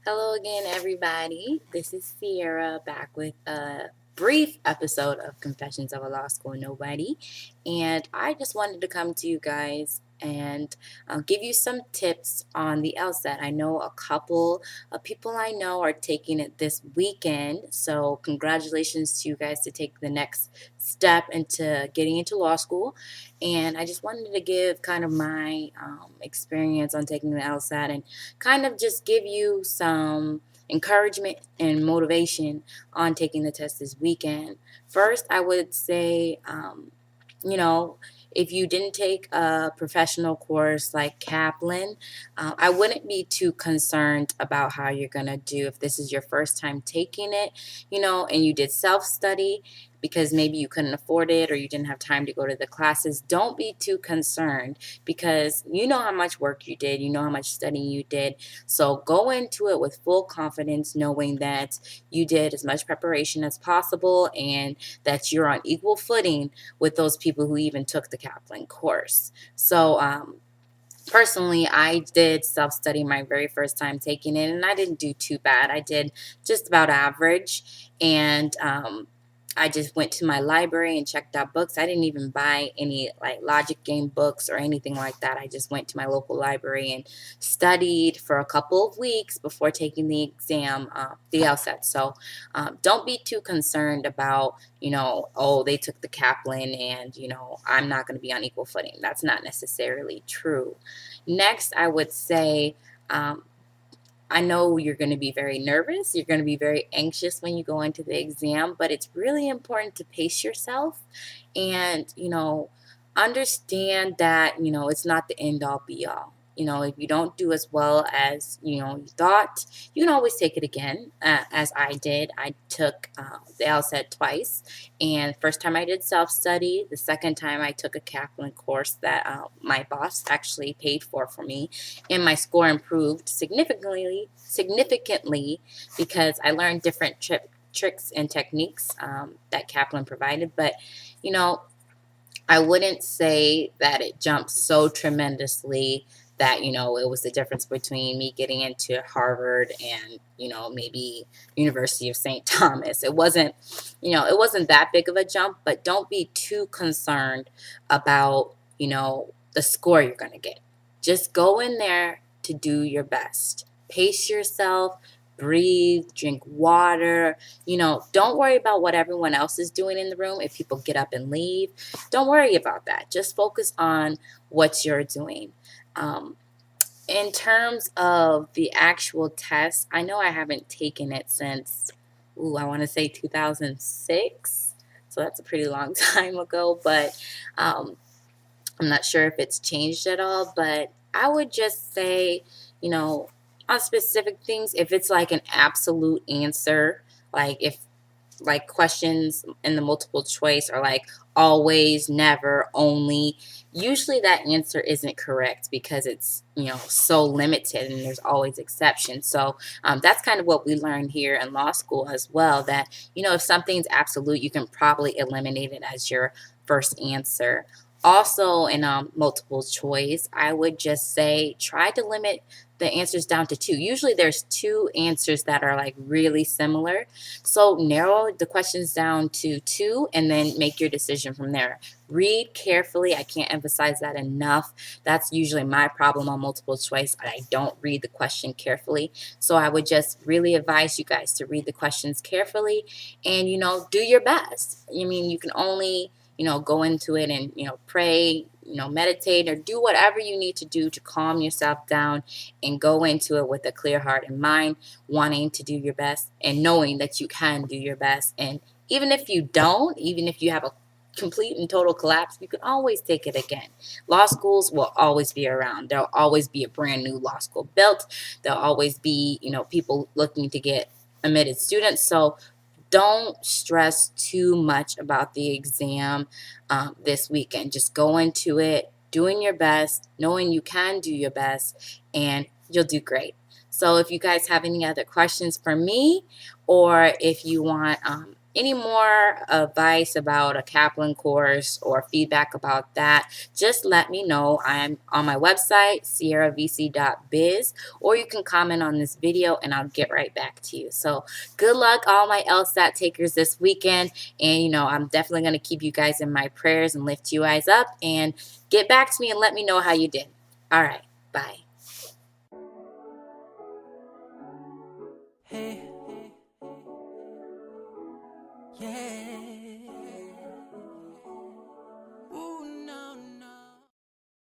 Hello again, everybody. This is Sierra back with a brief episode of Confessions of a Law School Nobody. And I just wanted to come to you guys and give you some tips on the LSAT. I know a couple of people I know are taking it this weekend. So, congratulations to you guys to take the next step into getting into law school. And I just wanted to give kind of my experience on taking the LSAT and kind of just give you some encouragement and motivation on taking the test this weekend. First, I would say, you know, if you didn't take a professional course like Kaplan, I wouldn't be too concerned about how you're going to do if this is your first time taking it, and you did self study because maybe you couldn't afford it or you didn't have time to go to the classes. Don't be too concerned because you know how much work you did, you know how much studying you did. So go into it with full confidence, knowing that you did as much preparation as possible and that you're on equal footing with those people who even took the Kaplan course. So, personally, I did self study my very first time taking it, and I didn't do too bad. I did just about average, and I just went to my library and checked out books. I didn't even buy any like logic game books or anything like that. I just went to my local library and studied for a couple of weeks before taking the exam, the LSAT. So don't be too concerned about, oh, they took the Kaplan and, I'm not going to be on equal footing. That's not necessarily true. Next, I would say, I know you're going to be very nervous. You're going to be very anxious when you go into the exam, but it's really important to pace yourself and, understand that, it's not the end all be all. If you don't do as well as, you thought, you can always take it again, as I did. I took the LSAT twice. And first time I did self-study. The second time I took a Kaplan course that my boss actually paid for me. And my score improved significantly because I learned different tricks and techniques that Kaplan provided. But, you know, I wouldn't say that it jumped so tremendously that, it was the difference between me getting into Harvard and, maybe University of St. Thomas. It wasn't that big of a jump, but don't be too concerned about, the score you're going to get. Just go in there to do your best. Pace yourself, breathe, drink water. Don't worry about what everyone else is doing in the room if people get up and leave. Don't worry about that. Just focus on what you're doing. Um, in terms of the actual test, I know I haven't taken it since, I want to say 2006. So that's a pretty long time ago, but I'm not sure if it's changed at all. But I would just say, you know, on specific things, if it's like an absolute answer, like if like questions in the multiple choice are like always, never, only. Usually that answer isn't correct because it's, so limited and there's always exceptions. So that's kind of what we learned here in law school as well, that, if something's absolute, you can probably eliminate it as your first answer. Also, in multiple choice, I would just say try to limit the answers down to two. Usually there's two answers that are like really similar. So narrow the questions down to two and then make your decision from there. Read carefully. I can't emphasize that enough. That's usually my problem on multiple choice. I don't read the question carefully. So I would just really advise you guys to read the questions carefully and, do your best. I mean, you can only go into it and, pray, meditate or do whatever you need to do to calm yourself down and go into it with a clear heart and mind, wanting to do your best and knowing that you can do your best. And even if you don't, even if you have a complete and total collapse, you can always take it again. Law schools will always be around. There'll always be a brand new law school built. There'll always be, people looking to get admitted students. So don't stress too much about the exam this weekend. Just go into it, doing your best, knowing you can do your best, and you'll do great. So if you guys have any other questions for me, or if you want any more advice about a Kaplan course or feedback about that, just let me know. I'm on my website, sierravc.biz, or you can comment on this video and I'll get right back to you. So good luck, all my LSAT takers this weekend. And, I'm definitely going to keep you guys in my prayers and lift you guys up, and get back to me and let me know how you did. All right. Bye. Hey, yeah.